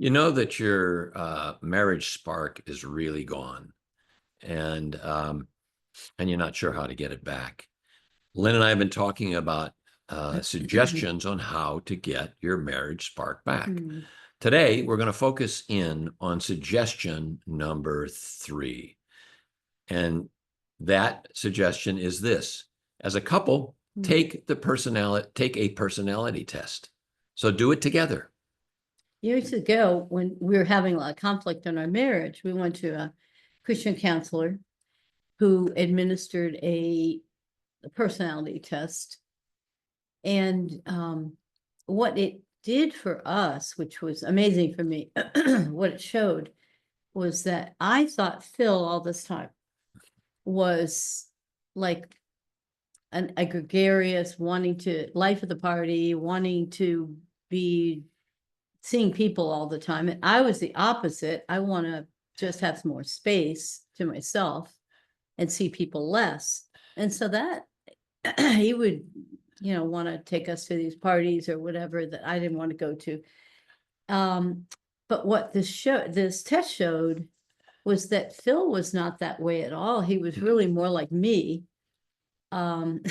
You know that your marriage spark is really gone, and you're not sure how to get it back. Lynn and I have been talking about suggestions on how to get your marriage spark back. Today, we're going to focus in on suggestion number 3. And that suggestion is this. As a couple, take a personality test. So do it together. Years ago, when we were having a lot of conflict in our marriage, we went to a Christian counselor who administered a personality test. And what it did for us, which was amazing for me, what it showed was that I thought Phil all this time was like a gregarious, wanting to life of the party, wanting to be seeing people all the time. And I was the opposite. I want to just have some more space to myself and see people less. And so that he would, want to take us to these parties or whatever that I didn't want to go to. But what this test showed was that Phil was not that way at all. He was really more like me. And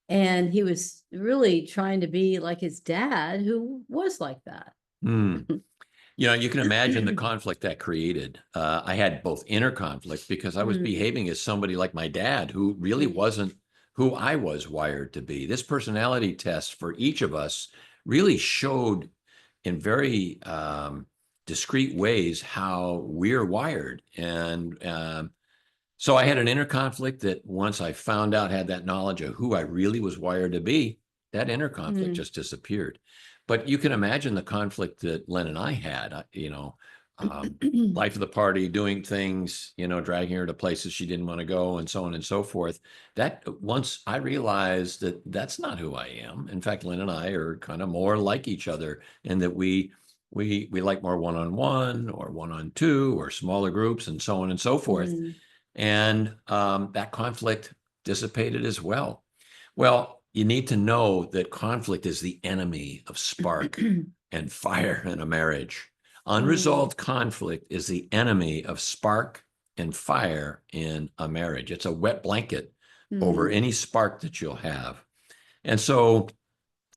he was really trying to be like his dad, who was like that. You can imagine the conflict that created. I had both inner conflict because I was behaving as somebody like my dad, who really wasn't who I was wired to be. This personality test for each of us really showed in very discrete ways how we're wired. And so I had an inner conflict that once I found out, had that knowledge of who I really was wired to be, that inner conflict just disappeared. But you can imagine the conflict that Len and I had, life of the party, doing things, dragging her to places she didn't want to go, and so on and so forth. That once I realized that that's not who I am. In fact, Len and I are kind of more like each other in that we like more one-on-one or one-on-two or smaller groups and so on and so forth. And that conflict dissipated as well. Well, you need to know that conflict is the enemy of spark and fire in a marriage. Unresolved conflict is the enemy of spark and fire in a marriage. It's a wet blanket over any spark that you'll have. And so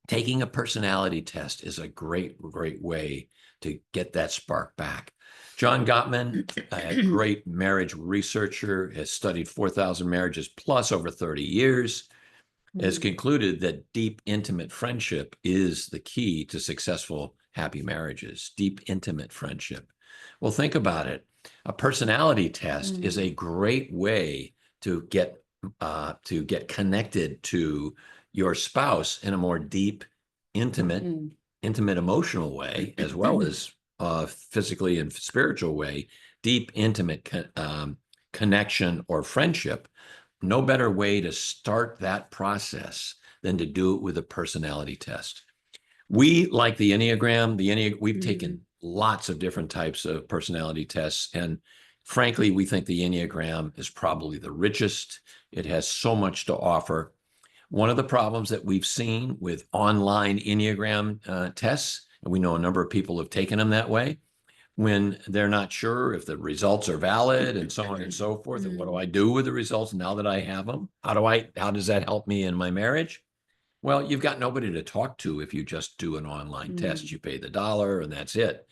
taking a personality test is a great, great way to get that spark back. John Gottman, a great marriage researcher, has studied 4,000 marriages plus over 30 years, has concluded that deep, intimate friendship is the key to successful, happy marriages. Deep, intimate friendship. Well, think about it. A personality test is a great way to get connected to your spouse in a more deep, intimate emotional way, as well as physically and spiritual way. Deep, intimate connection or friendship. No better way to start that process than to do it with a personality test. We like the Enneagram. We've taken lots of different types of personality tests. And frankly, we think the Enneagram is probably the richest. It has so much to offer. One of the problems that we've seen with online Enneagram tests, and we know a number of people have taken them that way, when they're not sure if the results are valid and so on and so forth. And what do I do with the results now that I have them? How does that help me in my marriage? Well, you've got nobody to talk to if you just do an online test. You pay the $1 and that's it,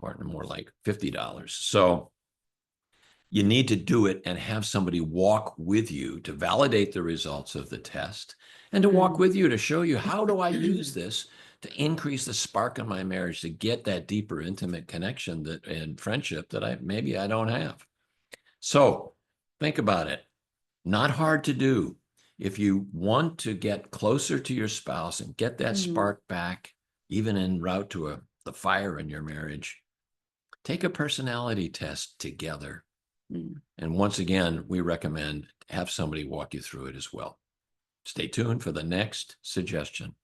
or more like $50. So you need to do it and have somebody walk with you to validate the results of the test and to walk with you to show you, how do I use this to increase the spark in my marriage, to get that deeper, intimate connection and friendship that I don't have. So think about it. Not hard to do. If you want to get closer to your spouse and get that spark back, even en route to the fire in your marriage, take a personality test together. And once again, we recommend have somebody walk you through it as well. Stay tuned for the next suggestion.